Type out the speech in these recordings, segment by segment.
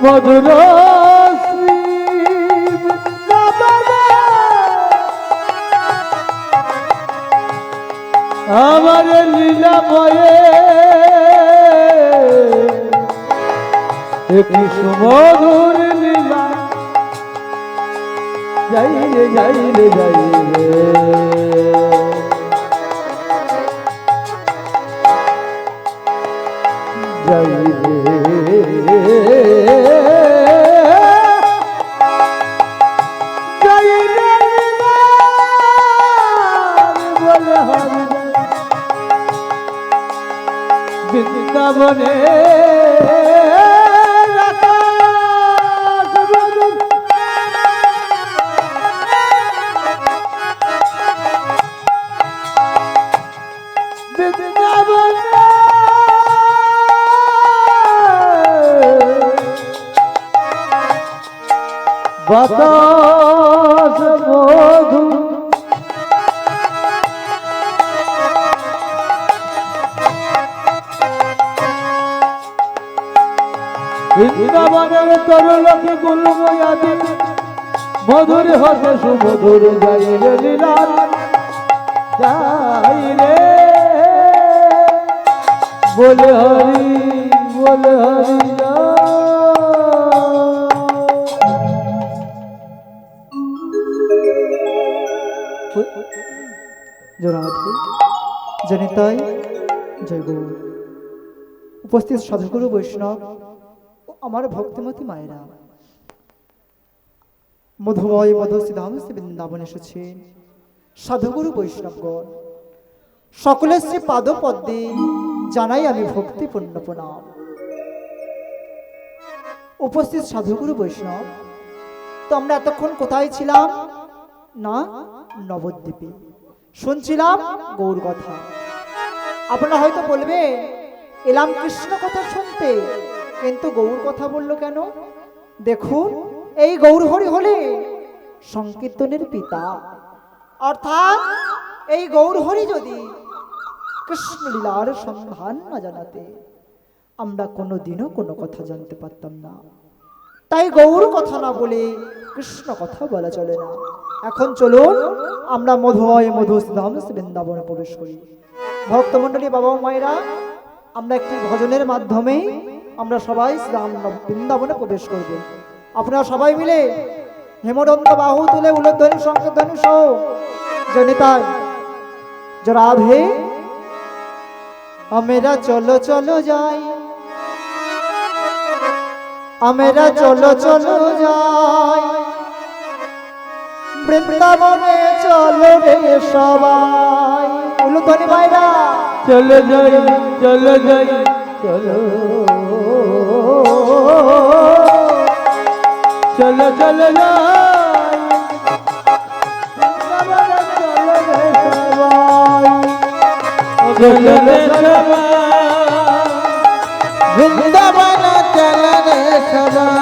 মধুর আমার লীলা বয়ে একটি সুমধুর লীলা যাই রে যাই রে যাই রে যাই রে বৃন্দাবনে বাতাস মধু বৃন্দাবনের তরুলকে গুলময়াদি মধুর হতে সুমধুর যাই রে লীলা যাই রে বলে হরি জরাধি জনিতাই জয় গৌর। উপস্থিত সাধুগুরু বৈষ্ণব ও আমার ভক্তিমতী মায়েরা, মধুময় মধুসূধাম বৃন্দাবন এসেছেন সাধুগুরু বৈষ্ণবগণ, সকলের শ্রী পাদপদ্মে জানাই আমি ভক্তিপূর্ণ প্রণাম। উপস্থিত সাধুগুরু বৈষ্ণব, তো আমরা এতক্ষণ কোথায় ছিলাম না? নবদ্বীপে শুনছিলাম গৌর কথা। আপনারা হয়তো বলবে এলাম কৃষ্ণ কথা শুনতে, কিন্তু গৌর কথা বললো কেন? দেখুন, এই গৌর হরি হলে সংকীর্তনের পিতা, অর্থাৎ এই গৌর হরি যদি কৃষ্ণ লীলার সন্ধান না জানাতে আমরা কোনোদিনও কোনো কথা জানতে পারতাম না। তাই গৌর কথা না বলে কৃষ্ণ কথা বলা চলে না। এখন চলুন আমরা মধুময় মধুসূধাম বৃন্দাবনে প্রবেশ করি। ভক্তমণ্ডলী, বাবা মায়েরা, আমরা একটি ভজনের মাধ্যমে আমরা সবাই শ্রীরাম বৃন্দাবনে প্রবেশ করব। আপনারা সবাই মিলে হেমদন্ত বাহু তুলে উলধ্বনি সংকীর্তনী সহ জনিতায় রাধে আমরা চলো চলো যাই, আমরা চলো চলো যাই বৃন্দাবনে, চলো রে সবাই। উলধ্বনি মায়েরা চলো যাই চলো যাই চলো চলো চলো যাই বৃন্দাবন চলো রে সবাই।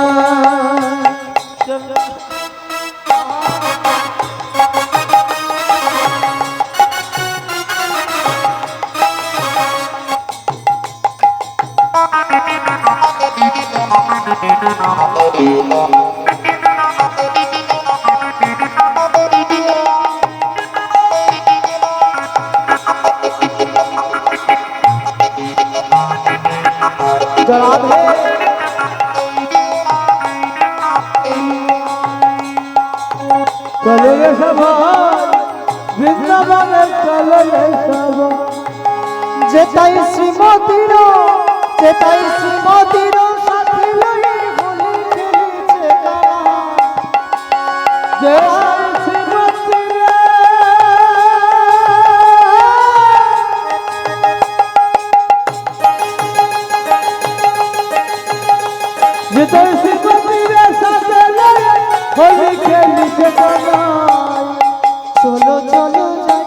রাধে চলো রে সবাই বৃন্দাবনে চলো রে সবাই। যেটাই শ্রীমতীর সেটাই শ্রীমতীর সাথে লয়ে হোলি খেলেছে তারা। জয় শ্রীমতী রে, জয় শ্রীমতী রে সাথে লয়ে হোলি খেলিছে তারা। চলো চলো যাই,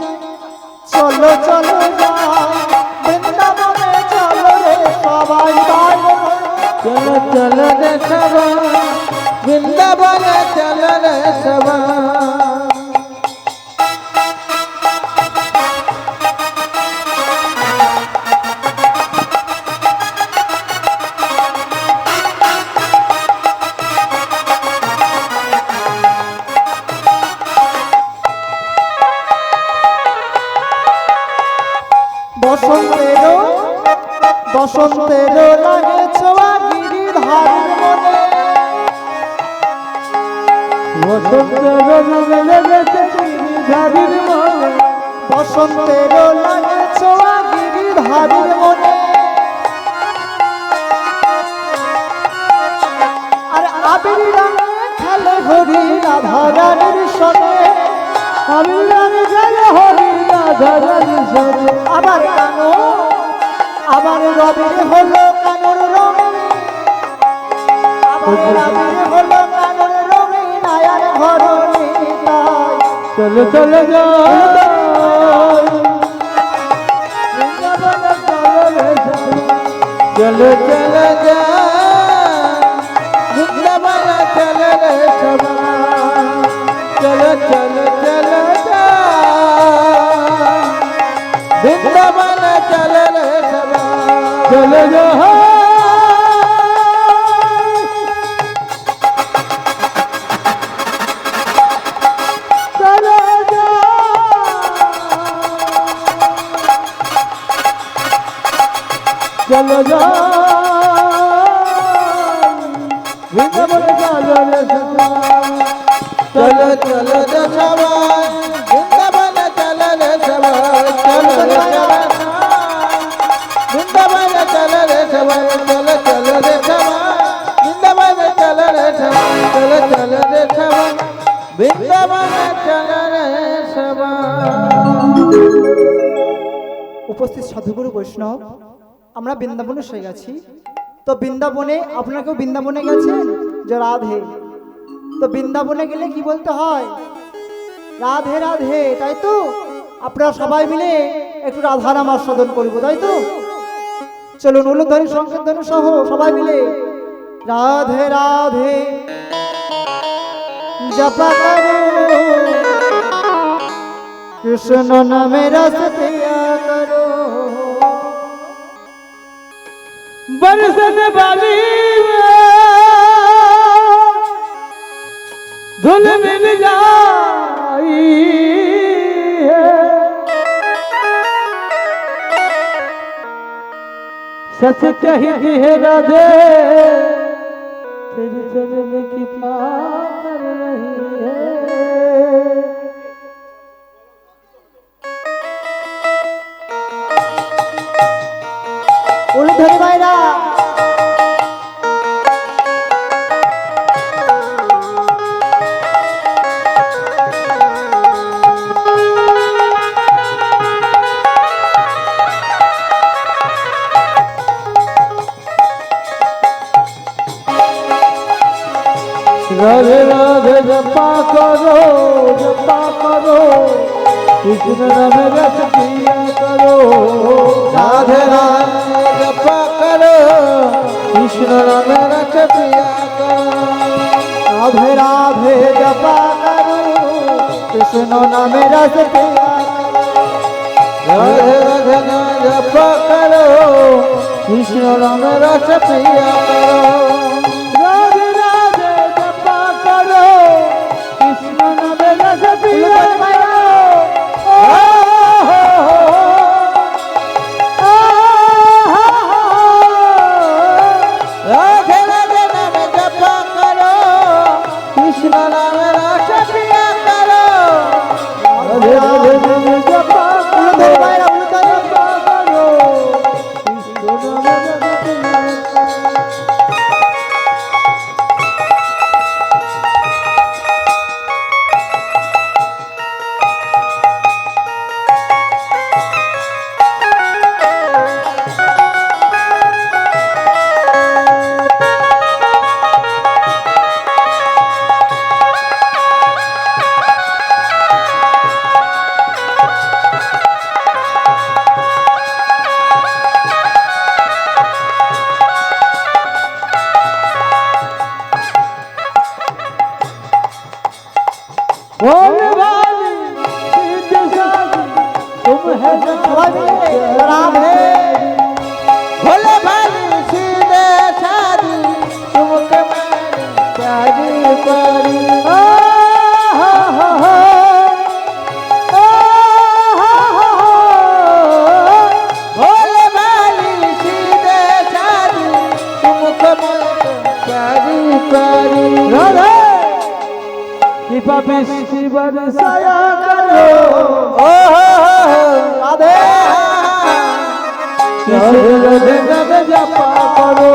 চলো চলো যাই, বৃন্দাবনে চলো রে সবাই ভাই। চলো চলো রে সবাই, বৃন্দাবনে চলো রে সবাই। বসন্তেরও বসন্তেরও লাগে ছোঁয়া গিরিধারীর মনে। বসন্তেরও লাগে ছোঁয়া গিরিধারীর মনে। আর আবির রঙে খেলে হরি রাধা রানীর সনে। আবির রঙে খেলে হরি রাধা রানীর সনে। আবার কানো, আবার রবির হলো কানোর রঙে। আবার আবির হলো কানোর রঙে, নায়ার ঘরণী তাই। চলো চলো যাই, বৃন্দাবনে চলো রে সবাই। চলো চলো যাই, বৃন্দাবনে চলো রে সবাই। চলো চলো চলো যাই, বৃন্দাবনে চলো রে সবাই। চলো যাই, চলো যাই, বৃন্দাবনে চলো রে সবাই। চলো চলো রে সবাই, বৃন্দাবনে চলো রে সবাই। চলো রে সবাই, বৃন্দাবনে চলো রে সবাই। চলো চলো রে সবাই, বৃন্দাবনে চলো রে সবাই। চলো চলো রে সবাই, বৃন্দাবনে চলো রে সবাই। উপস্থিত সাধুগুরু বৈষ্ণব, আমরা বৃন্দাবনে এসে গেছি। তো বৃন্দাবনে, আপনাকেও বৃন্দাবনে গেছেন যে রাধে। তো বৃন্দাবনে গেলে কি বলতে হয়? রাধে রাধে, তাই তো? আপনারা সবাই মিলে একটু রাধা নাম আস্বাদন করবো, তাই তো? চলুন উলুধ্বনি সংকীর্তন সহ সবাই মিলে রাধে রাধে জপা করো, কৃষ্ণ নামে রস পিয়া করো। बरसन वाली धुल मिल जाई है, सच कहती है राधे तेरे चरण की पार रही है। উলুধ্বনি ভাইরা, राधे राधे जपा करो, जपा करो, कृष्ण नाम रस पिया करो। राधे राधे जपा करो, कृष्ण नाम रस पिया करो। রাধে রাধে জপা করো, কৃষ্ণ নামে রস পিয়া করো। राधे राधे जपा करो, कृष्ण नाम रस पिया करो। राधे राधे जपा करो, कृष्ण नाम रस पिया करो। राधे राधे नाम जपा करो, कृष्ण नाम रस पिया करो। राधे राधे नाम जपा करो, উলুধ্বনি ভাইরা, উলুধ্বনি। जपा करो, कृष्ण नाम रस पिया সবাই মিলে রাধে भोले भाली सीधे शादी तुमको मैंने प्यारी करी भोले भाली सीधे शादी तुमको मैंने प्यारी करी राधे कृपा बृष्टि बरसाया करो রাধে राधे राधे जपा करो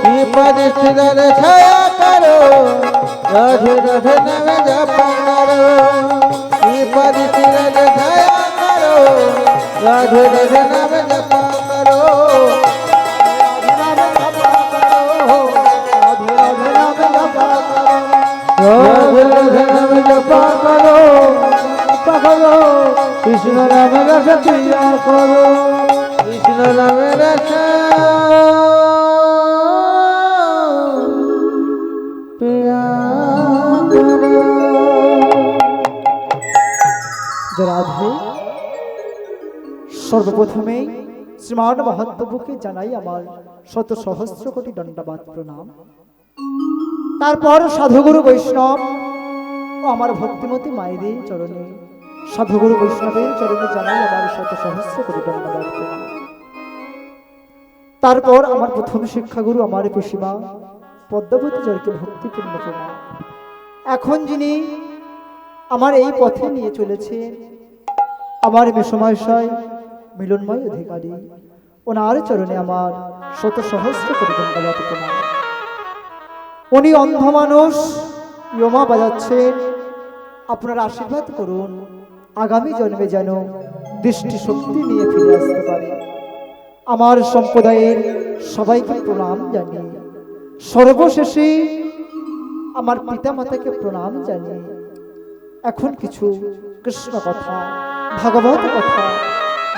कृपा बृष्टि बरसाया करो राधे राधे नाम जपा करो कृपा बृष्टि बरसाया करो राधे राधे नाम जपा करो राधे राधे नाम जपा करो करो कृष्ण नाम रस प्रिया करो कृष्ण नाम रस प्रिया करो যে রাধে সর্বপ্রথমে শ্রীমান মহাত্মবুকে জানাই আমার শত সহস্র কোটি দণ্ডবাদ প্রণাম। তারপর সাধুগুরু বৈষ্ণব ও আমার ভক্তিমতী মায়েদের চরণে সাধুগুরু বৈষ্ণবের চরণে জানাই আমার শত সহস্র কোটি দণ্ডবাদ প্রণাম। তারপর আমার প্রথম শিক্ষাগুরু আমার পিসিমা পদ্মাবতী জয়কে ভক্তিপূর্ণ প্রণাম। এখন যিনি আমার এই পথে নিয়ে চলেছে আমার মেসমশাই মিলনময় অধিকারী, ওনার চরণে আমার শত সহস্র কোটি দণ্ডবাদ প্রণাম। উনি অন্ধ মানুষ, ইয়মা বাজাচ্ছেন, আপনার আশীর্বাদ করুন আগামী জন্মে যেন দৃষ্টি শক্তি নিয়ে ফিরে আসতে পারে। আমার সম্প্রদায়ের সবাইকে প্রণাম জানিয়ে সর্বশেষে আমার পিতা মাতাকে প্রণাম জানিয়ে এখন কিছু কৃষ্ণ কথা ভাগবত কথা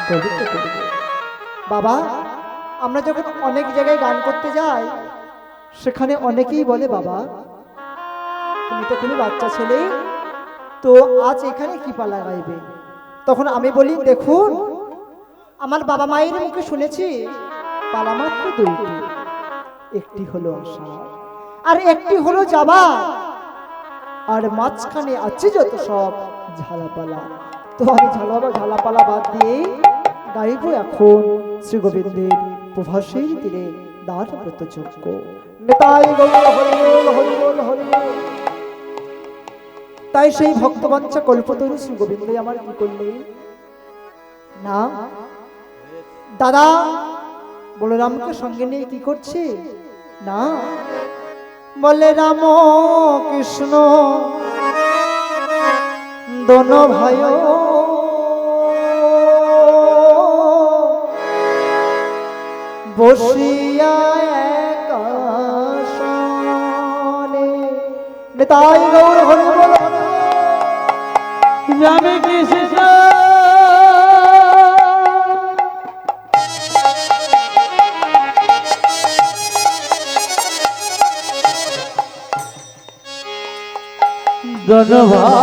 বলিতে বলব। বাবা, আমরা যখন অনেক জায়গায় গান করতে যাই সেখানে অনেকেই বলে, বাবা তুমি তো কোনো বাচ্চা ছেলে, তো আজ এখানে কি পালা গাইবে? তখন আমি বলি, দেখুন আমার বাবা মায়ের মুখে শুনেছি পালা মাত্র দুইটি, একটি হলো আশা আর একটি হলো যাবা, আর মাঝখানে আছে যত সব ঝালাপালা। তো আমি ঝালাপালা বাদ দিয়ে গাইব এখন শ্রী গোবিন্দের প্রভাসের তীরে দাঁড় ব্রতযজ্ঞ। নেতাই গৌর হরি বল হরি বল হরি বল। তাই সেই ভক্তবাঞ্ছা কল্পতরু শ্রী গোবিন্দ আমার কি করলে না, দাদা বলরামকে সঙ্গে নিয়ে কি করছে না, বলে রাম কৃষ্ণ দোনো ভাই বসিয়া একাশনে। নেতাই গৌর হরি বল রাম কৃষ্ণ ধন্যবাদ।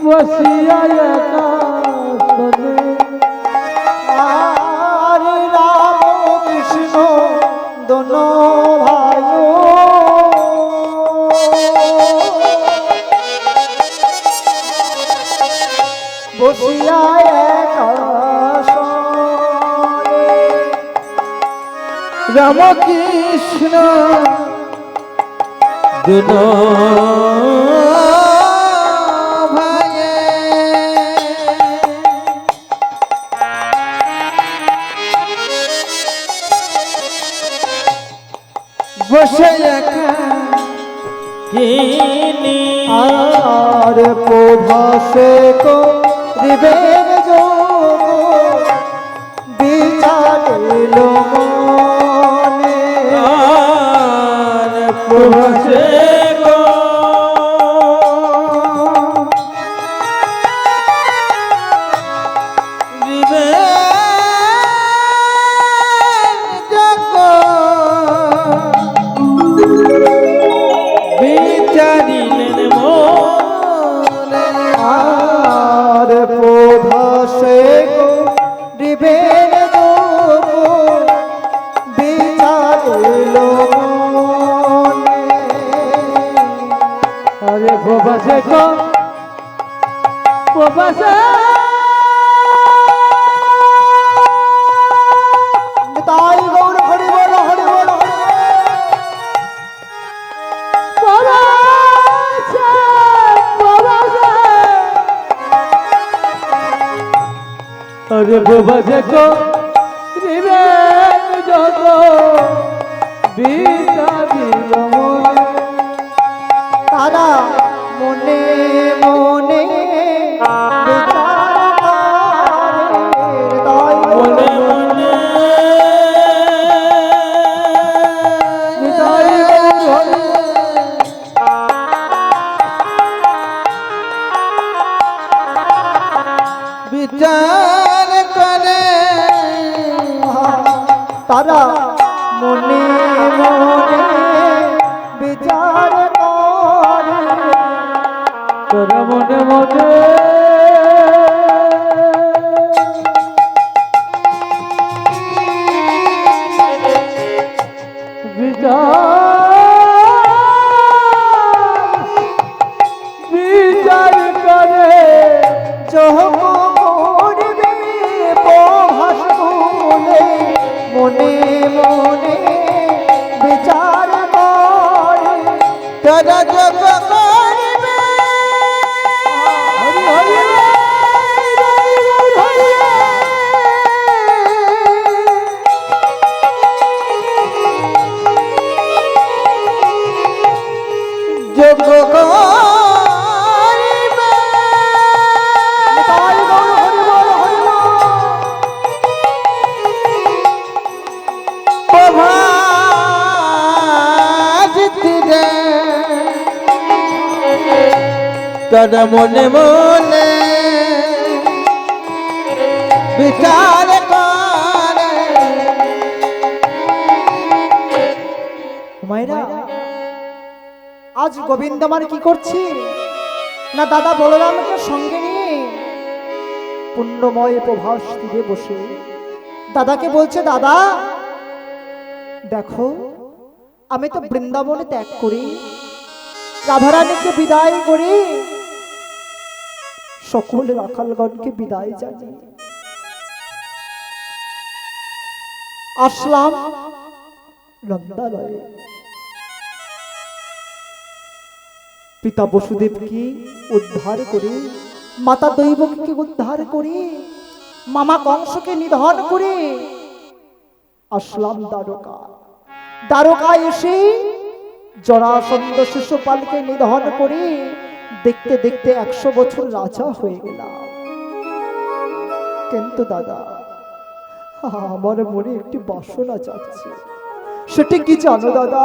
বসিয়া একাশনে আরে রাম কৃষ্ণ দোনো ভাই বসিয়া একাশনে। রাম কৃষ্ণ দুনো ভাইয়ে বসে একাকিনী আর প্রভাসে করিবেন যোগ বিচারিল মনে। প্রভাসে প্রভাসে গো প্রভাসে তাই গৌর হরি বল হরি বল প্রভাসে প্রভাসে আরে প্রভাসে গো রিবে যত বিচারিল মনে তারা মনে মনে বিচার করে তাই মনে মনে বিচার করে তারা মনে মনে বিচার করে তোরা মনে মনে বিচার করে যোগ করবে প্রভাস বলে মনে মনে বিচার করে তারা যোগ করবে হরি হরি যোগ করিবে তাই গৌর হরি বল হরি বল প্রভাস তীরে তারা মনে মনে বিচার করে হুমায়রা আজ গোবিন্দ আমার কি করছি না দাদা বলরামকে সঙ্গে নিয়ে পুণ্যময় প্রভাস তীরে বসে দাদাকে বলছে দাদা দেখো আমি তো বৃন্দাবনে ত্যাগ করি রাধারানীকে বিদায় করি সকল রাখালগণকে বিদায় জানি আসলাম নন্দালয়ে পিতা বসুদেবকে উদ্ধার করে মাতা দৈবকীকে উদ্ধার করে মামা কংসকে নিধন করে আসলাম দ্বারকা দ্বারকায় এসে জরাসন্ধ শিশুপালকে নিধন করে দেখতে দেখতে 100 বছর রাজা হয়ে গেলাম কিন্তু দাদা আমার মনে একটি বাসনা যাচ্ছে সেটি কি জানো দাদা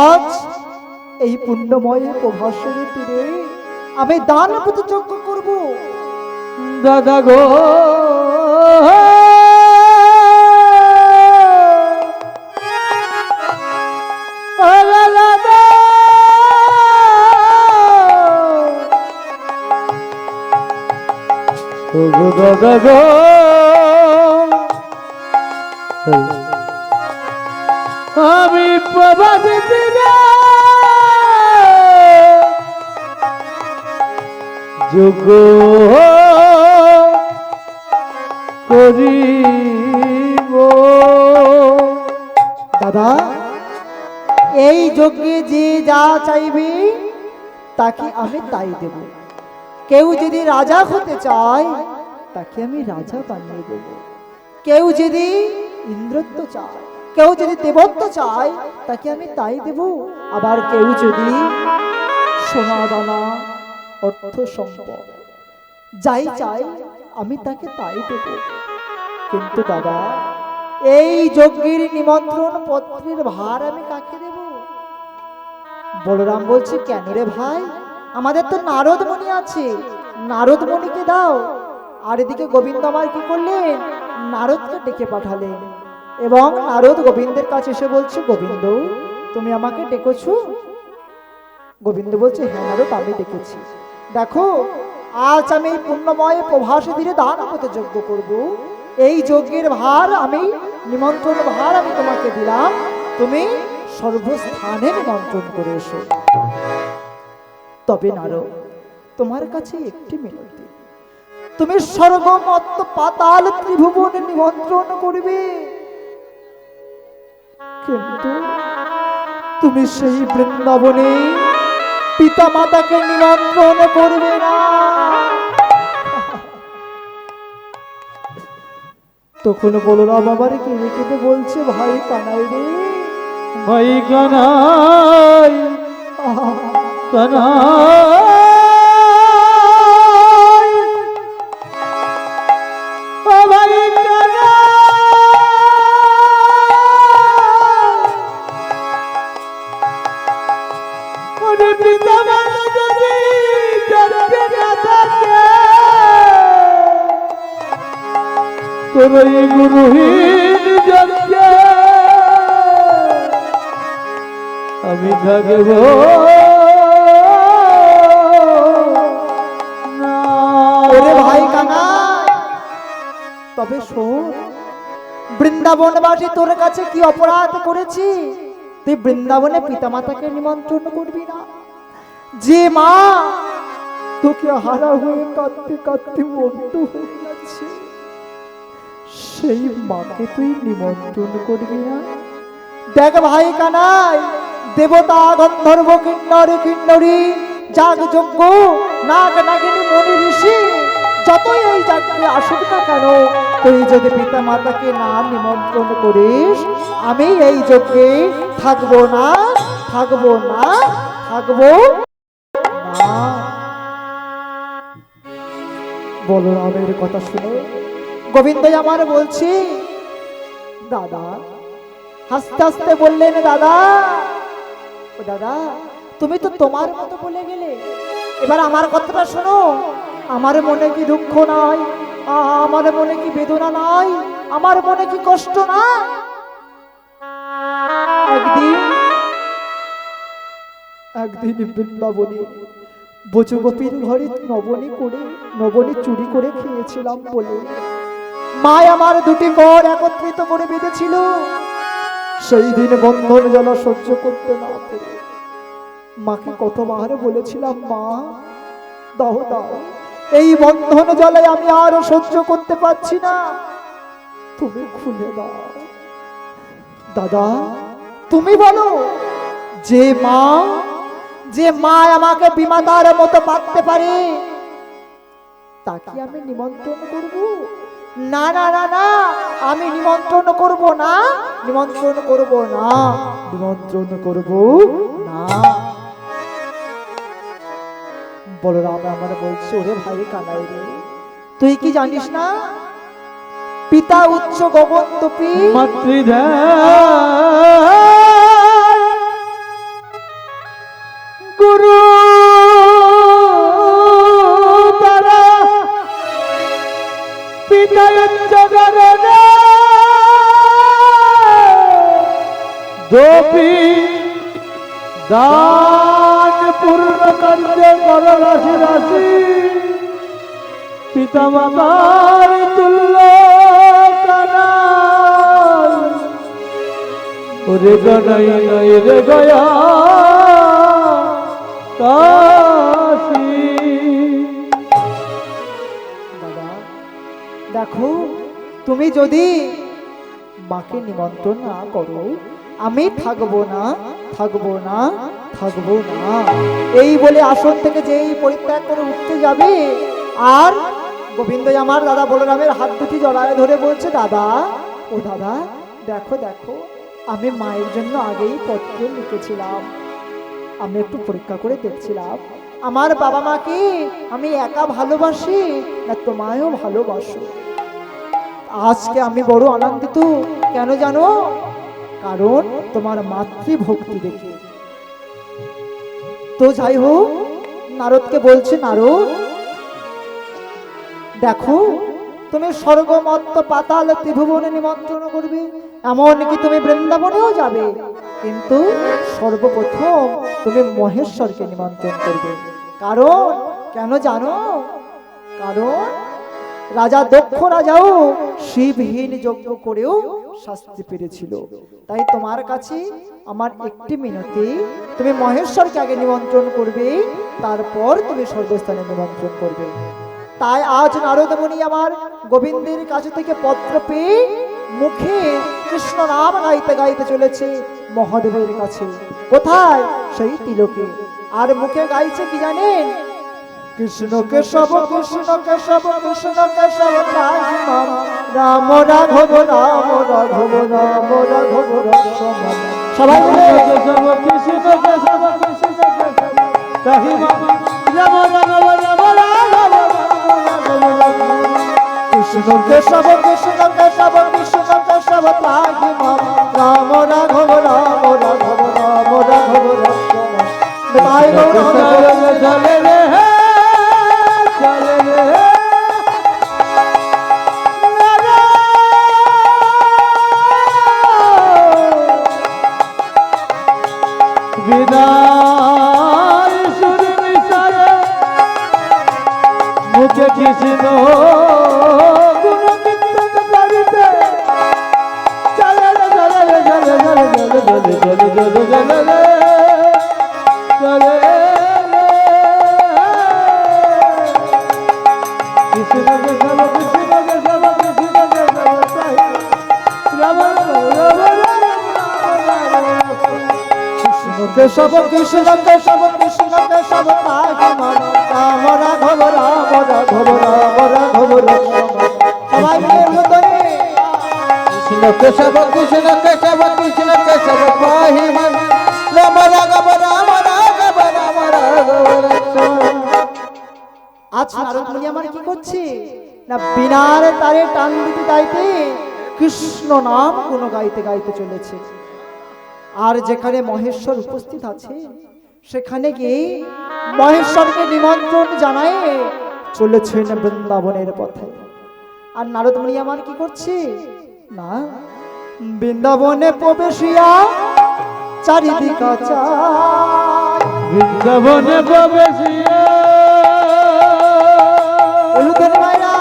আজ এই পুণ্যময় প্রভাসের তীরে আমি দান প্রতিযজ্ঞ করব দাদা গো দাদা গো আমি প্রভাসে তীরে যোগ করিব দাদা এই যজ্ঞে যে যা চাইবে তাকে আমি তাই দেব কেউ যদি রাজা হতে চায় তাকে আমি রাজা বানিয়ে দেব কেউ যদি ইন্দ্রত্ব চায় কেউ যদি দেবত্ব চায় তাকে আমি তাই দেব আবার কেউ যদি সোনা দানা অর্থ সম্পদ যাই চাই আমি তাকে তাই দেব কিন্তু দাদা এই যজ্ঞের নিমন্ত্রণ পত্রের ভার আমি কাকে দেব বলরাম বলছে কেন রে ভাই আমাদের তো নারদ মুনি আছে নারদ মুনিকে দাও আর এদিকে গোবিন্দ আমার কি করলেন নারদকে ডেকে পাঠালেন এবং নারদ গোবিন্দের কাছে এসে বলছে গোবিন্দ তুমি আমাকে ডেকেছো গোবিন্দ বলছে হ্যাঁ নারদ আমি ডেকেছি দেখো আজ আমি এই পুণ্যময় প্রভাসে ধীরে দান প্রতিযজ্ঞ করব এই যজ্ঞের ভার আমি নিমন্ত্রণ ভার আমি তোমাকে দিলাম তুমি সর্বস্থানে নিমন্ত্রণ করে এসো তবে নারদ, তোমার কাছে একটি মিনতি। তুমি স্বর্গমত্ত পাতাল ত্রিভুবনে নিমন্ত্রণ করবে, কিন্তু তুমি সেই বৃন্দাবনে পিতা মাতাকে নিমন্ত্রণ করবে না। তখন বলরাম আবার কেঁদে কেঁদে বলছে, ভাই কানাই রে, ভাই কানাই, কানাই, ও ভাই কানাই, ওরে পিতা মাতা যদি জগতে না থাকে, তোর এই গুরুহীন জগতে আমি থাকব না। ওরে ভাই কানাই, তবে শোন, বৃন্দাবনবাসী তোর কাছে কি অপরাধ করেছি তুই বৃন্দাবনে পিতামাতাকে নিমন্ত্রণ করবি না? যে মা তোকে হারা হয়ে কাঁদতে কাঁদতে মুগ্ধ হয়ে যাচ্ছে, সেই মাকে তুই নিমন্ত্রণ করবি না? দেখ ভাই কানাই, দেবতা গন্ধর্ব কিন্নর কিন্নরী যাগ যজ্ঞ নাগ নাগিনী মনি ঋষি যতই এই যাগকে আসুক না কেন, তুই যদি পিতা মাতাকে না নিমন্ত্রণ করিস, আমি এই যজ্ঞে থাকবো না, থাকবো না, থাকবো না। বলরামের কথা শুনে গোবিন্দ আমার বলছি, দাদা হাসতে হাসতে বললেন, দাদা ও দাদা, তুমি তো তোমার মতো বলে গেলে, এবার আমার কথাটা শোনো। আমার মনে কি দুঃখ নাই? আমার মনে কি বেদনা নাই? আমার মনে কি কষ্ট না? একদিন বৃন্দাবনে বজগোপীর ঘরে নবনী চুরি করে খেয়েছিলাম বলে মা আমার দুটি কর একত্রিত করে বেঁধেছিল। সেই দিন বন্ধন জ্বালা সহ্য করতে না পেরে মাকে কতবার বলেছিলাম, মা দাও দাও, এই বন্ধন জ্বালায় আমি আর সহ্য করতে পারছি না, তুমি খুলে দাও। দাদা তুমি বলো, যে মা আমাকে বিমাতার মতো বাঁধতে পারে, তাকে আমি নিমন্ত্রণ করব? না না না না, আমি নিমন্ত্রণ করব না, নিমন্ত্রণ করব না, নিমন্ত্রণ করব না। বলরাম আমার বলছে, ওরে ভাই কানাই রে, তুই কি জানিস না পিতা উচ্চ গগনদপি মাতৃধ্যান গুরু তারা পিতা উচ্চ গগন দপি দান পূর্ণ কার্যে কর রাশি রাশি পিতা মাতার তুল্য কানাই, ওরে গনাই নাই রে গয়া কাশি। দাদা দেখো, তুমি যদি মাকে নিমন্ত্রণ না করো, আমি থাকবো না, থাকবো না, থাকবো না, এই বলে আসন থেকে যেই পরিত্যাগ করে উঠতে যাবে, আর গোবিন্দ আমার দাদা বলরামের হাত দুটি জড়ায় ধরে বলছে, দাদা ও দাদা দেখো দেখো, আমি মায়ের জন্য আগেই পত্র লিখেছিলাম, আমি একটু পরীক্ষা করে দেখছিলাম আমার বাবা মাকে আমি একা ভালোবাসি না তোমায়ও ভালোবাসো। আজকে আমি বড় আনন্দিত, কেন জানো? কারণ তোমার মাতৃভক্তি দেখে। তো যাই হোক, নারদকে বলছে, নারদ দেখো, তুমি স্বর্গমত্ত পাতাল ত্রিভুবনে নিমন্ত্রণ করবে, এমনকি তুমি বৃন্দাবনেও যাবে, কিন্তু সর্বপ্রথম তুমি মহেশ্বরকে নিমন্ত্রণ করবে। কারণ কেন জানো? কারণ রাজা দক্ষ রাজাও শিবহীন যজ্ঞ করেও শাস্তি পেয়েছিল। তাই তোমার কাছে আমার একটি মিনতি, তুমি মহেশ্বরকে আগে নিমন্ত্রণ করবে, তারপর তুমি স্বর্গস্থানে নিমন্ত্রণ করবে। তাই আজ নারদ মুনি আমার গোবিন্দের কাছে থেকে পত্র পেয়ে মুখে কৃষ্ণ নাম গাইতে গাইতে চলেছে মহাদেবের কাছে। কোথায়? সেই তিলকে। আর মুখে গাইছে কি জানেন? কৃষ্ণ কেশব কৃষ্ণ কেশব কৃষ্ণ কেশব রাম রাঘব রাম রাঘব রাম রাঘব রসম। সবাই বলে কেশব কৃষ্ণ কেশব কৃষ্ণ কেশব তাহি রাম রাম রাম রাম কৃষ্ণ কেশব কৃষ্ণ কেশব কৃষ্ণ কেশব তাহি রাম রাঘব রাম রাঘব রাম রাঘব রসম। তাই চলে রে চলে রে বিদায় সুর মিশায়ে মুখে কৃষ্ণ গুণ কীর্তন করিতে চলে রে চলে রে চলে চলে চলে চলে চলে চলে চলে রে চলে কৃষ্ণ কেশব কৃষ্ণ কেশব কৃষ্ণ কেশব রাম কেশব কৃষ্ণ কেশব কৃষ্ণ কেশব রাম রাঘব রাম রাঘব রাম রাঘব রসম। সবাই মিলে বলে কৃষ্ণ কেশব কৃষ্ণ কেশব কৃষ্ণ কেশব পাহি মন রাম রাঘব রাম রাঘব রাম রাঘব। আজ নারদ মুনি আমার কি করছে না বিনার তারে টান দিতে গাইতে কৃষ্ণ নাম কোন গাইতে গাইতে চলেছে। আর যেখানে মহেশ্বর উপস্থিত আছে সেখানে গিয়ে মহেশ্বরকে নিমন্ত্রণ জানায় চলেছেন বৃন্দাবনের পথে। আর নারদ মুনি আমার কি করছে না বৃন্দাবনে প্রবেশিয়া চারিদিকা চায় বৃন্দাবনে প্রবেশিয়া বলুন মায়েরা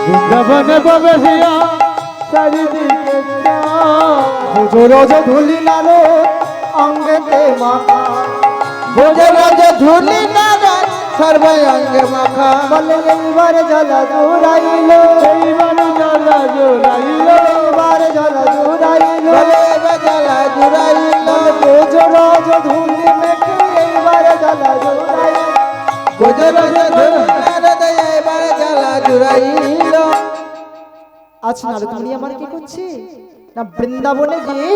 বৃন্দাবনে প্রবেশিয়া চারিদিকে রোজ ধুলি নারো অঙ্গেতে মাখা ভোজ রোজ ধুলি নারদ সর্বাঙ্গে মাখা বলে এইবার জ্বালা জোড়াইল এইবার জ্বালা জোড়াইল এইবার জ্বালা জোড়াইল বলে এবার জ্বালা জোড়াইল রোজ রোজ ধুলি মেখে এইবার জ্বালা জোড়াইল ভোজ রোজ ধুলি নারদ এইবার জ্বালা জোড়াইল। আজ নারদ মুনি আমার কি করছে না বৃন্দাবনে গিয়ে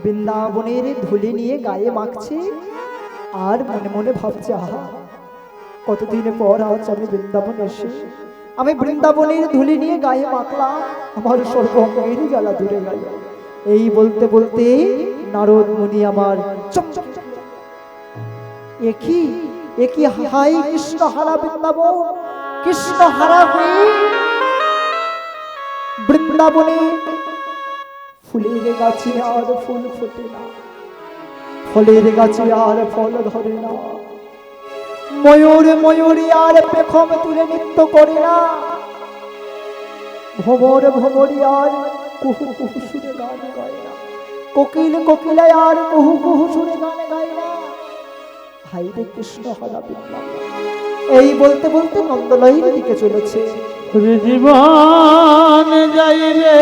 বৃন্দাবনের ধুলি নিয়ে গায়ে মাখছে আর মনে মনে ভাবছে আহা কতদিন পর আজ আমি বৃন্দাবন এসে আমি বৃন্দাবনের ধুলি নিয়ে গায়ে মাখলাম আমার সর্বঙ্গের জ্বালা দূরে গেল। এই বলতে বলতে নারদ মুনি আমার একই হাই কৃষ্ণ হারা বৃন্দাবন কৃষ্ণ হারা হয়ে বৃন্দাবনে ফুলের গাছে আর ফুল ফোটে না ফলের গাছে আর ফল ধরে না ময়ূর ময়ূরী আর পেখম তুলে নৃত্য করে না ভ্রমর ভ্রমরী আর কুহু কুহু সুরে গান গায় না কোকিল কোকিলায় আর কুহু কুহু সুরে গান গায় না। হাই রে কৃষ্ণ হারা বৃন্দাবন। এই বলতে বলতে নন্দলহীর দিকে চলেছে। জীবন যাই রে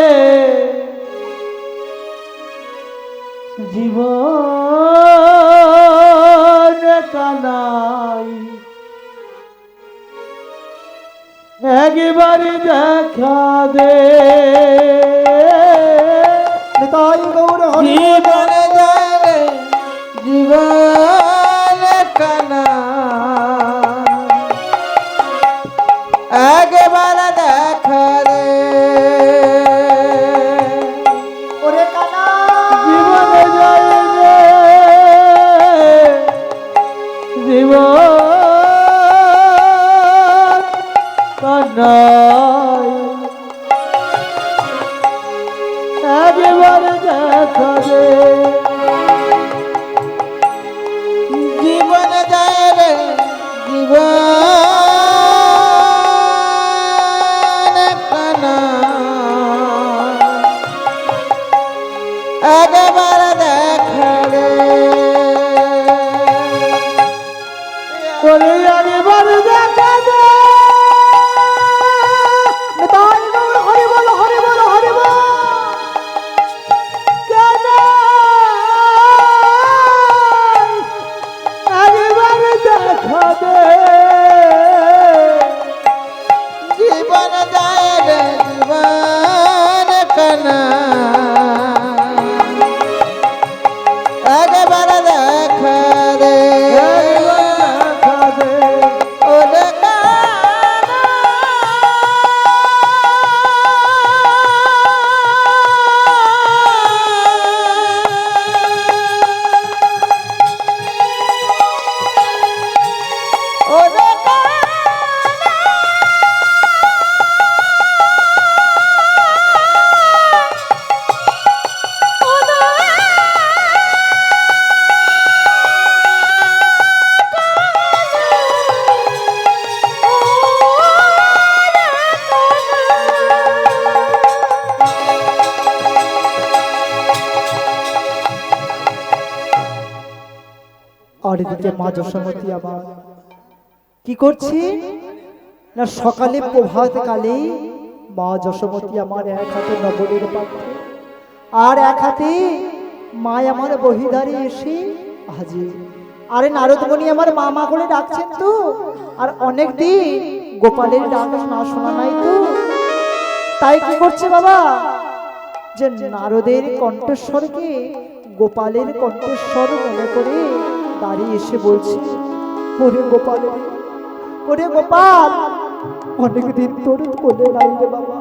জীবন কানাই একবার দেখা দে তাই গৌর জীবন যাই রে জীবন কানাই একবার দেখা রে ওরে কানা জীবন যায় রে জীবন কানাই একবার দেখা রে জীবন যায় রে জীবন একবার দেখা রে ওরে একবার দেখা দে নিতাই গৌর হরি বল হরি বল হরি বল। কেন একবার দেখা দে জীবন যায় রে জীবন কানা একবার দেখা দে ওরে কানা ওরে আর এদিকে মা যশোমতী আবার কি করছি না, সকালে প্রভাত কালে মা যশোমতী আমার এক হাতে নবরের পাত্র আর এক হাতে মা আমার বহিদারে এসে হাজির। আরে নারদমণি আমার মা মা করে ডাকছেন তো, আর অনেক দিন গোপালের ডাক না শোনা নাই তো, তাই কি করছে বাবা যে নারদের কণ্ঠস্বরকে গোপালের কণ্ঠস্বর মনে করে দাঁড়িয়ে এসে বলছে, ওরে গোপাল, ওরে গোপাল, অনেকদিন তোর কোলে নাই রে বাবা,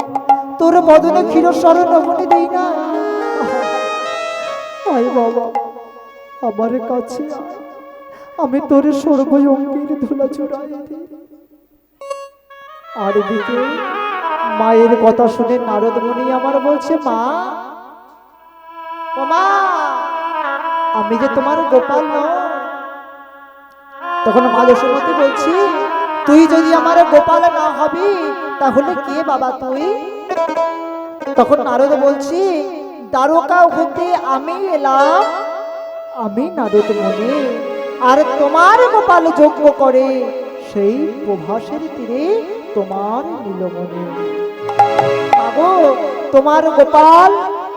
তোর বদনে ক্ষীরস্বর নমনে দেই না, আয় বাবা আমার কাছে আয়, আমি তোর সর্বঙ্গের ধুলা চূড়াই দিই। আর এদিকে মায়ের কথা শুনে নারদ মুনি আমার বলছে, মা ও মা, আমি যে তোমার গোপাল নয়। তখন মা যশোমতী বলছি, তুই যদি আমার গোপাল না হবি তাহলে কে বাবা তুই? তখন নারদ বলছি, দ্বারকা হতে আমি এলাম, আমি নারদ মুনি, আর তোমার গোপাল যজ্ঞ করে সেই প্রভাসের তীরে তোমার নীলমণি। মাগো, তোমার গোপাল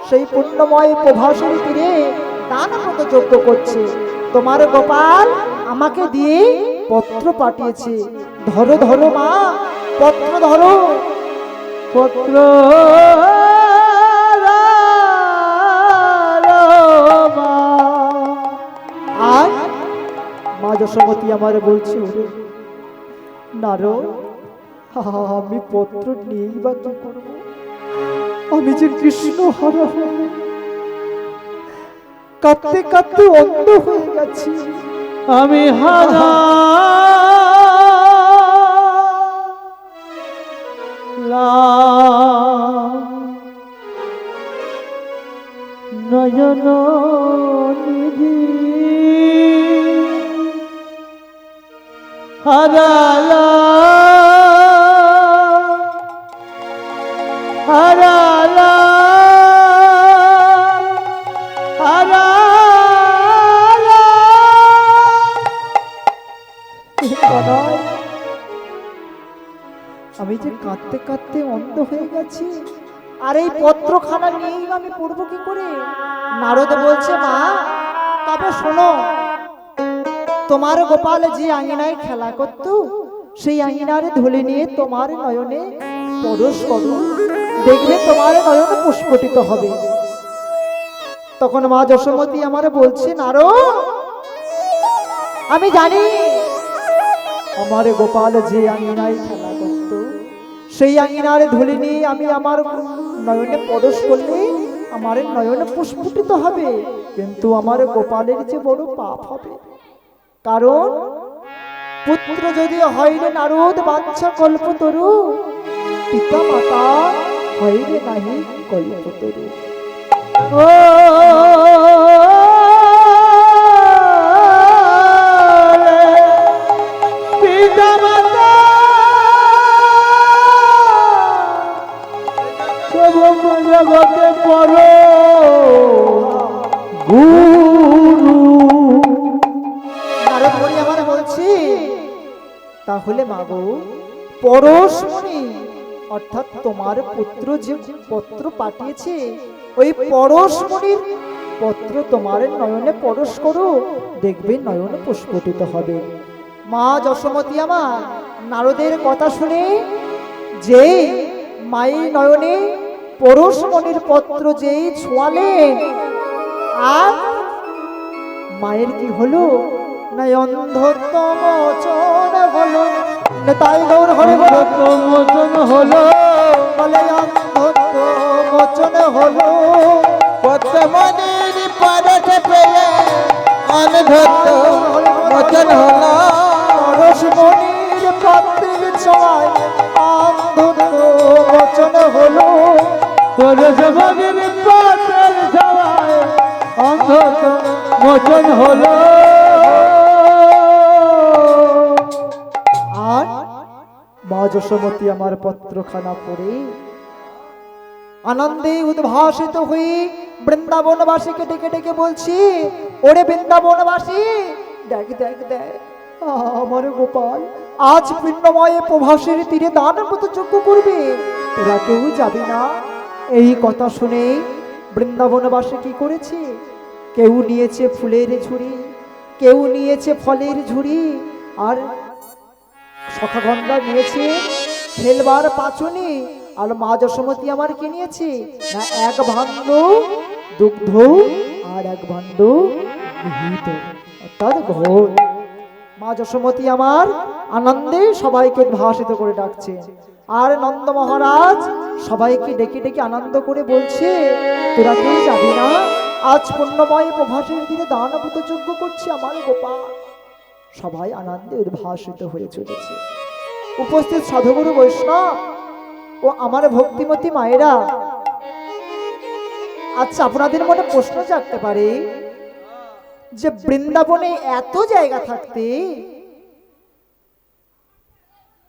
সেই পুণ্যময় প্রভাসের তীরে দানপত যজ্ঞ করছে, তোমার গোপাল আমাকে দিয়ে পত্র পাঠিয়েছে, ধরো ধরো মা, পত্র ধরো, পত্র আর মা যশোমতী আমার বলছে, ওরে নারদ, আমি পত্র নিয়েই বা কি করবো, আমি যে কৃষ্ণ হারা হয়ে কাঁদতে কাঁদতে অন্ধ হয়ে গেছি, আমি হারা নয়ন নিধি হারালা হারালা হারালা। আমি যে কাঁদতে কাঁদতে অন্ধ হয়ে গেছি, আর এই পত্রখানা নিয়েই আমি পড়বো কি করে? নারদ বলছে, মা তবে শোনো, তোমার গোপাল যে আঙিনায় খেলা করত, সেই আঙিনার ধুলি নিয়ে তোমার নয়নে পরশ করো, দেখবে তোমার নয়ন পুষ্পটিত হবে। তখন মা যশোমতী আমার বলছে, নারদ, আমি জানি আমার গোপাল যে আঙিনায় খেলা করত, সেই আঙিনার ধুলি নিয়ে আমি আমার নয়নে পরশ করলে আমার নয়ন পুষ্পিত হবে, কিন্তু আমার গোপালের যে বড় পাপ হবে, কারণ পুত্র যদি হয় রে নারদ বাচ্চা কল্পতরু, পিতা মাতা হয় রে নাহি কল্পতরু। ও পিতা মাতা জগতে পড়ো গুরু। নারদ মুনি আমার বলছি, তাহলে মাগো পরশমণি অর্থাৎ তোমার পুত্র যে পত্র পাঠিয়েছে, ওই পরশমণির পত্র তোমার নয়নে পরশ করো, দেখবে নয়ন প্রস্ফুটিত হবে। মা যশোমতী আমার নারদের কথা শুনে যে মায়ের নয়নে পরশমণির পত্র যেই ছোঁয়ালেন, আর মায়ের কি হলো, নয়নধত্ত মোচন হলো, তাই গৌর হরে মোচন হলো, বলে অন্ধত্ব মোচন হলো। পদ্মমণির পরশ পেয়ে অন্ধত্ব মোচন হলো। পরশমণির পত্রের ছোঁয়ায় অন্ধত্ব মোচন হলো। পরশমণির পত্রের ছোঁয়ায় অন্ধত্ব মোচন হলো। আর মা যশোমতী আমার পত্রখানা পড়ে আনন্দে উদ্ভাসিত হয়ে বৃন্দাবনবাসীকে ডেকে ডেকে বলছি, ওরে বৃন্দাবনবাসী, দেখ দেখ দেখ আমার গোপাল আজ পিণ্ডময়ে প্রভাসের তীরে দান প্রতিযোগ্য করবে, তোরা কেউ যাবি না। এই কথা শুনে বৃন্দাবনবাসী কি করেছে, কেউ নিয়েছে ফুলের ঝুড়ি, কেউ নিয়েছে ফলের ঝুড়ি, আর সখাগন্ধা নিয়েছে খেলবার পাচনি, আর মা যশোমতী আমার কি নিয়েছে না, এক ভাণ্ড দুগ্ধ আর এক ভাণ্ড ঘৃত অর্থাৎ ঘোল। মা যশোমতী আমার আনন্দে সবাইকে ভাসিত করে ডাকছে, আর নন্দ মহারাজ সবাইকে ডেকে ডেকে আনন্দ করে বলছে, তোরা কেউ যাবি না, আজ পুণ্যময় প্রভাসের দিনে দান প্রতিযোগ্য করছে আমার গোপাল। সবাই আনন্দে উদ্ভাসিত হয়ে চলেছে। উপস্থিত সাধুগুরু বৈষ্ণব ও আমার ভক্তিমতী মায়েরা, আচ্ছা আপনাদের মনে প্রশ্ন জাগতে পারে যে বৃন্দাবনে এত জায়গা থাকতে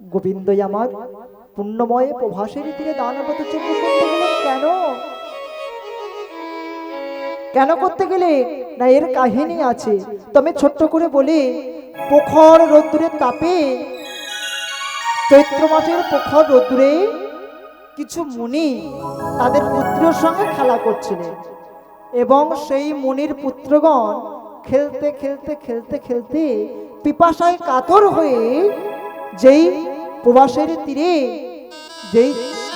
গোবিন্দই আমার পুণ্যময় প্রভাসের তীরে দান প্রতিযোগ্য করতে গেলেন কেন? কেন করতে গেলে না, এর কাহিনী আছে। তবে ছোট্ট করে বলি, প্রখর রৌদ্রের তাপে, চৈত্র মাসের প্রখর রৌদ্রে কিছু মুনি তাদের পুত্রের সঙ্গে খেলা করছিলেন, এবং সেই মুনির পুত্রগণ খেলতে খেলতে খেলতে খেলতে পিপাসায় কাতর হয়ে যেই প্রবাসের তীরে যেই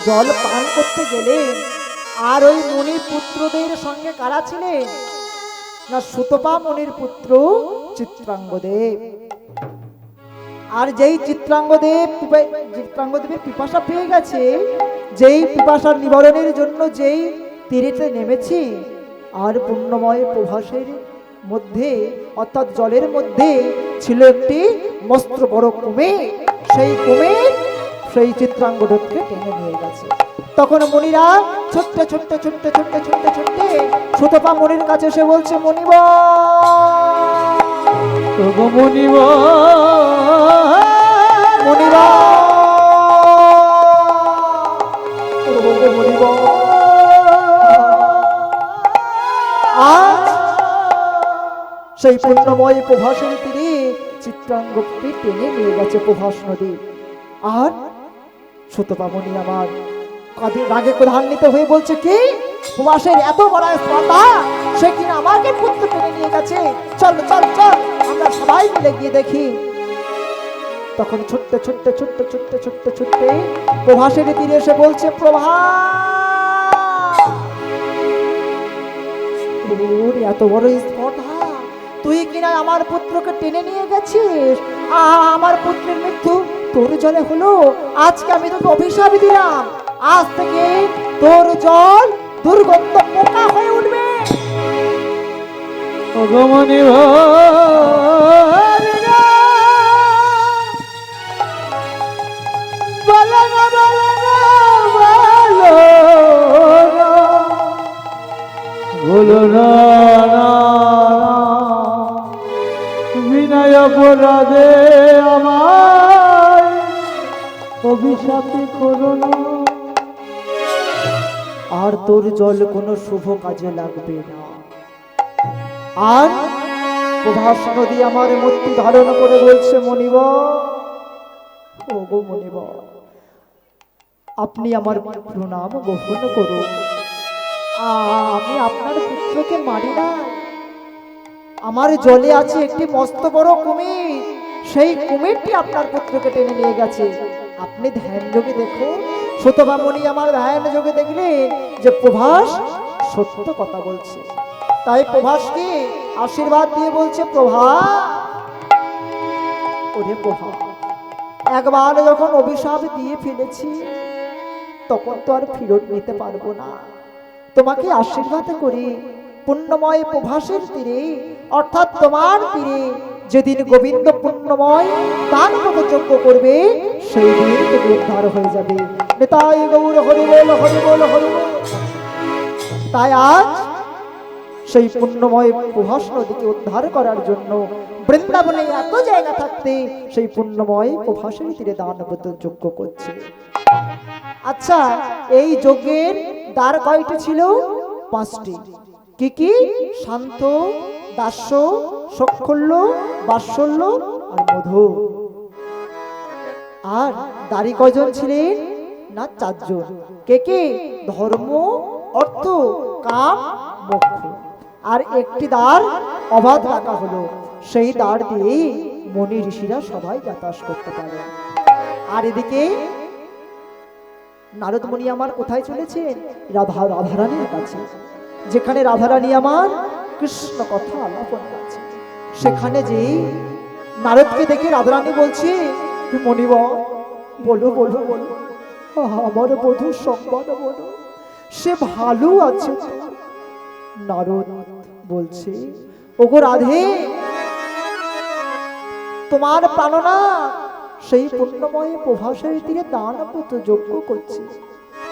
জল পান করতে গেলেন, আর ওই মুনির পুত্রদের সঙ্গে কারা ছিলেন না, সুতপা মুনির পুত্র চিত্রাঙ্গদেব। আর যেই চিত্রাঙ্গদেবের পিপাসা পেয়ে গেছে, যেই পিপাসার নিবারণের জন্য যেই তীরেতে নেমেছি, আর পুণ্যময় প্রভাসের মধ্যে অর্থাৎ জলের মধ্যে ছিল একটি মস্ত বড় কুমির, সেই কুমির সেই চিত্রাঙ্গদেবকে টেনে নিয়ে গেছে। তখন মুনিরা ছুটতে ছুটতে ছুটতে ছুটতে ছুটতে ছুটতে সুতপা মুনির কাছে এসে বলছে, মুনিব মুনিব মুনিব মুনিব, আজ সেই পুণ্যময় প্রভাসের তীরে চিত্রাঙ্গকে টেনে নিয়ে গেছে প্রভাস নদী। আর সুতপা মুনি আমার রাগে ক্রোধান্বিত হয়ে বলছে, কি প্রভাসের এত বড় স্পর্ধা, সে কিনা আমাকে পুত্র টেনে নিয়ে গেছে, চল চল চল আমরা সবাই মিলে গিয়ে দেখি। তখন ছুটতে ছুটতে ছুটতে ছুটতে ছুটতে ছুটতে প্রভাসের তীরে এসে বলছে, এত বড় স্পর্ধা, তুই কিনা আমার পুত্রকে টেনে নিয়ে গেছিস, আমার পুত্রের মৃত্যু তোর জলে হলো, আজকে আমি তোকে অভিশাপ দিলাম, আজ থেকে তোর জল দুর্গন্ধ পোকা হয়ে উঠবে। মুনিব বলো না বলো না বলো না, বিনয় অপরাধে আমার অভিশাপে করো না, আর তোর জল কোনো শুভ কাজে লাগবে না। আর প্রভাস নদী আমার মূর্তি ধারণ করে বলছে, মণিবর, ও গো মণিবর, আপনি আমার প্রণাম গ্রহণ করুন। আমি আপনার পুত্রকে মারি না, আমার জলে আছে একটি মস্ত বড় কুমির, সেই কুমিরটি আপনার পুত্রকে টেনে নিয়ে গেছে। আপনি ধ্যান যোগে দেখুন। সুতবামণি আমার ধ্যান যোগে দেখলেন যে প্রভাস সত্য কথা বলছে। তাই প্রভাসকে আশীর্বাদ দিয়ে বলছে, প্রভা, ওরে প্রভা, একবার যখন অভিশাপ দিয়ে ফেলেছি তখন তো আর ফেরত নিতে পারবো না। তোমাকে আশীর্বাদ করি, পুণ্যময় প্রভাসের তীরে, অর্থাৎ তোমার তীরে যেদিন গোবিন্দ পুণ্যময় তার মতো যজ্ঞ করবে, সেই দিন তুমি উদ্ধার হয়ে যাবে। নিতাই গৌর হরি বল, হরি বল, হরি বল। তাই আজ সেই পুণ্যময় প্রভাস নদীকে উদ্ধার করার জন্য বৃন্দাবনে এত জায়গা থাকতে সেই পুণ্যময় প্রভাসের তীরে দানবদ্ধ যজ্ঞ করছে। আচ্ছা, এই যজ্ঞের দ্বার কয়টি ছিল? 5টি। কি কি? শান্ত, দাস্য, সক্ষল্য, বাৎসল্য আর মধু। আর দ্বারী কয়জন ছিলেন? না, 4 জন। কে কে? ধর্ম, অর্থ, কাম, মোক্ষ। আর একটি দ্বার অবাধ রাখা হলো, সেই দ্বার দিয়ে মনি ঋষিরা সবাই যাতায়াত করতে পারে। আর এদিকে নারদ মুনি আমার কোথায় চলেছেন? রাধারানীর কাছে, যেখানে রাধারানী আমার কৃষ্ণ কথা আলাপন করছে। সেখানে যে নারদকে দেখে রাধারানী বলছে, মণিবর, বলো বলো বলো, আমার বধূর সংবাদ বলো, সে ভালো আছে। নারদ বলছে, ওগো রাধে, তোমার প্রাণনাথ সেই পুণ্যময় প্রভাসের তীরে দানবদ্ধ যজ্ঞ করছে।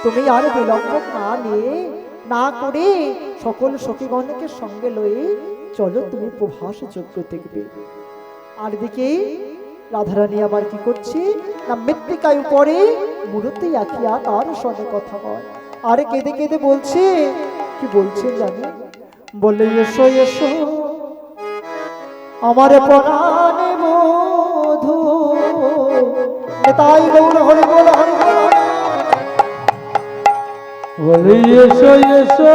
তুমি আর বিলম্ব না নিয়ে না করে সকল সখীগণকে সঙ্গে লয়ে চলো, তুমি প্রভাস যজ্ঞ দেখবে। আর দিকে রাধারানী আবার কি করছে না, মৃত্তিকায় উপরে মূর্তি আঁকিয়া তার সঙ্গে কথা হয়। আর কেঁদে কেঁদে বলছে, কি বলছে জানি? বলে, এসো এসো আমার প্রাণে বধূ, তাই গৌর হরি বল, হরি বল। বলে, এসো এসো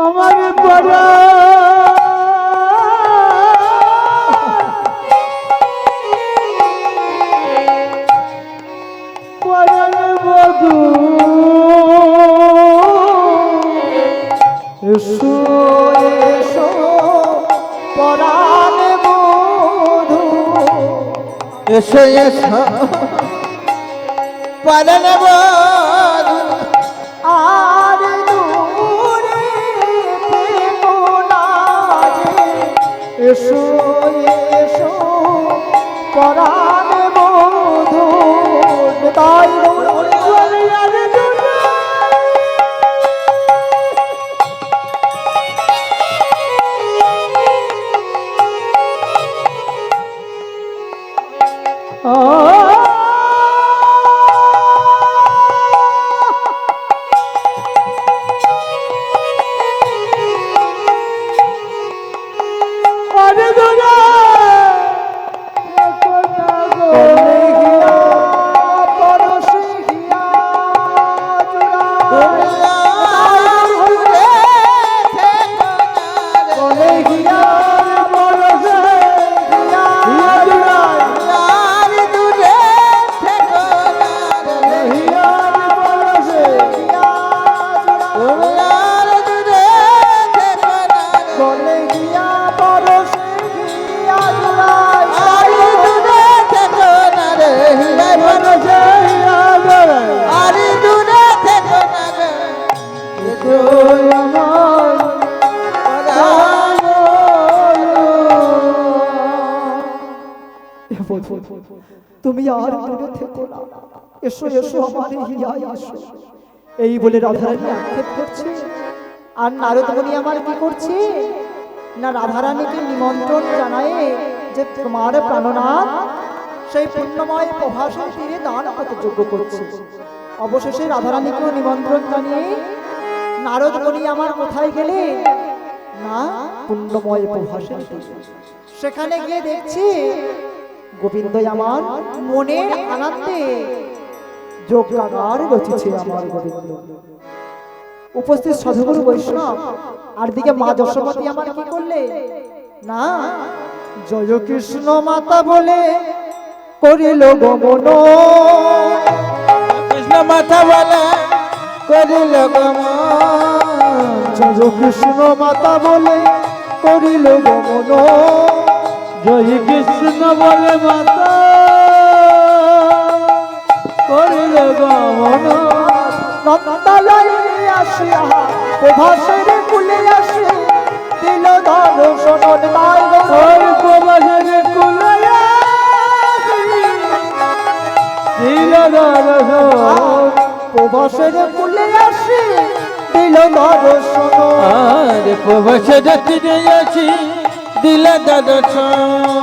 আমার পরা বধূ, এসো এসো পরাণ বধূ, এসো এসো পরাণ বধূ, আর দূরে থেকো না যে, এসো এসো পরাণ বধূ, তাই গৌর হরি বল। তুমি আর দূরে থেকো না, এসো এসো আমার হিয়ায় এসো, এই বলে রাধারানী আক্ষেপ করছে। আর নারদ মুনি আমার কি করছে না, রাধারানীকে নিমন্ত্রণ জানায় যে তোমার প্রাণনাথ সেই পুণ্যময় প্রভাসের তীরে দান প্রতিযোগ্য করছে। অবশেষে রাধারানীকেও নিমন্ত্রণ জানিয়ে নারদ মুনি আমার কোথায় গেলে না পুণ্যময় প্রভাসের তীরে। সেখানে গিয়ে দেখছি গোবিন্দ আমার মনের আনন্দে যজ্ঞাগার রচিছে আমার গোবিন্দ। উপস্থিত সাধুগুরু বৈষ্ণব আর দিকে মা যশোমতী আমার কি করলে না জয় কৃষ্ণ মাতা বলে করিল গমন, কৃষ্ণ মাথা বলে করিল গমন, জয় কৃষ্ণ মাতা বলে করিল গমন, জয় কৃষ্ণ বলে মাতা করিল গমন। নন্দালয়ে আসিয়া প্রভাসের কুলে আসে দিল দর্শন নাই ওই প্রভাসের কুলে দিল দর্শন, প্রভাসের কুলে আসে দিল দর্শন, আর প্রভাসের তীরে আছি দিল দর্শন।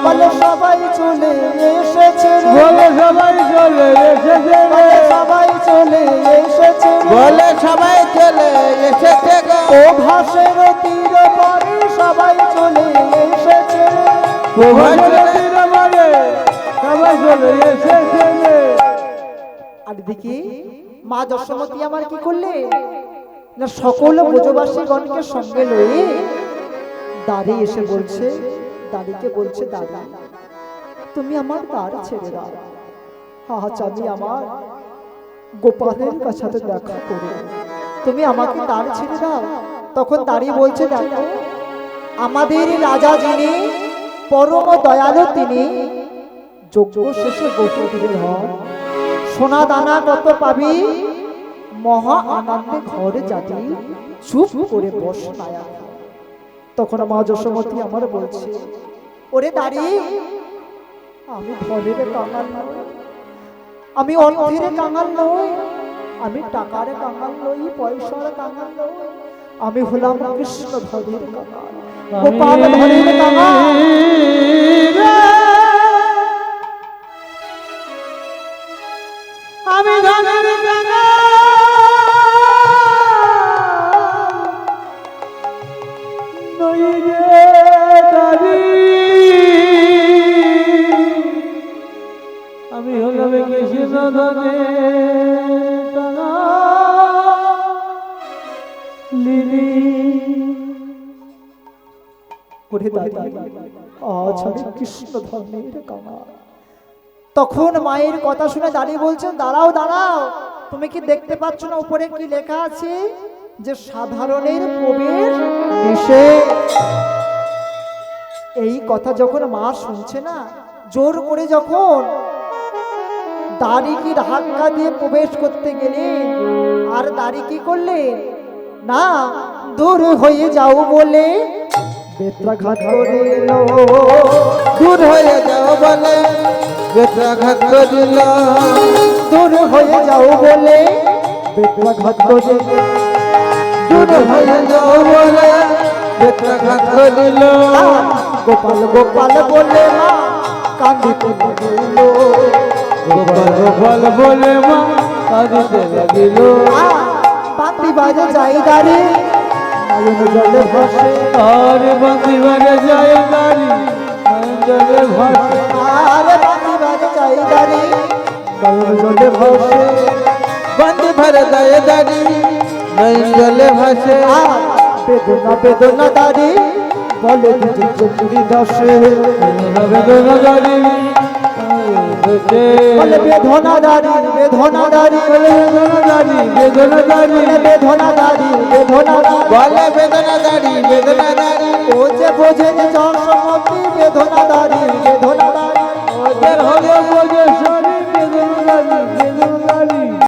বলে সবাই চলে এসেছে রে, বলে সবাই চলে এসেছে, বলে সবাই চলে এসেছে রে, বলে সবাই চলে এসেছে গো। প্রভাসের তীর পারে সবাই চলে এসেছে রে। প্রভাসের তীরে বলে সবাই চলে এসেছে রে। আর দিকে মা যশোমতী আমার কি করলে না সকল ব্রজবাসীগণকে সঙ্গে লয়ে দাঁড়িয়ে এসে বলছে, দাঁড়িকে বলছে দাদা তুমি আমার দ্বার ছেড়ে দাও, আজ আমি আমার গোপালের কাছে দেখা করে তুমি আমাকে দ্বার ছেড়ে দাও। তখন দাঁড়িয়ে বলছে দেখো আমাদের রাজা যিনি পরম দয়ালু তিনি যজ্ঞ শেষে গোপীর হন, সোনা দানা কত পাবি মহা আনন্দে ঘরে যাবি চুপ করে বস মায়া। তখন মা যশোমতী আমার বলছে ওরে দাঁড়ি আমি ঘরের কাঙাল নই, আমি অর্থের কাঙাল নই, আমি টাকার কাঙাল নই, পয়সার কাঙাল নই, আমি হলাম কৃষ্ণ ধরের কাঙাল, গোপাল ধরের কাঙাল। আমি ধনের কাঙাল নই রে দাদি, আমি হলাম কৃষ্ণ ধনের কাঙাল লিলি। ওরে দাদা আজ আমি কৃষ্ণ ধর্মের কাঙাল। তখন মায়ের কথা শুনে দাঁড়িয়ে বলছেন দাঁড়াও দাঁড়াও, তুমি কি দেখতে পাচ্ছ না উপরে কি লেখা আছে যে সাধারণের প্রবেশ নিষেধ। এই কথা যখন মা শুনছে না জোর করে যখন দাড়ি কি ধাক্কা দিয়ে প্রবেশ করতে গেলেন আর দাড়ি কি করলেন না দূর হয়ে যাও বলে বেত্রাঘাত করিল, দূর হয়ে যাও বলে বেত্রাঘাত করিল, দূর হয়ে যাও বলে বেত্রাঘাত করিল, দূর হয়ে যাও বলে বেত্রাঘাত করিল। গোপাল গোপাল বলে মা কান্দিতে লাগিল, গোপাল গোপাল বলে মা কাঁদিতে লাগিল। বাতি বাজে যাই দাঁড়ি নয়ন জলে ভাসে, আর বাঁধি বাজে যায় দাঁড়ি নয়ন জলে ভাসে, আর বাতি বাজে যাই দাঁড়ি নয়ন জলে ভাসে, বাঁধি ভরে যায় দাঁড়ি নয়ন জলে ভাসে। আর বেদনা বেদনা দাঁড়ি বলে দিদি চন্দ্রী দাসে, বেদনা দাঁড়ি বলে বেদনা দাঁড়ি বেদনা দাঁড়ি বেদনা দাঁড়ি বেদনা দাঁড়ি বেদনা দাঁড়ি বেদনা দাঁড়ি, বলে বেদনা দাঁড়ি বেদনা দাঁড়ি। ও যে বোঝে যে যশোমতী বেদনা দাঁড়ি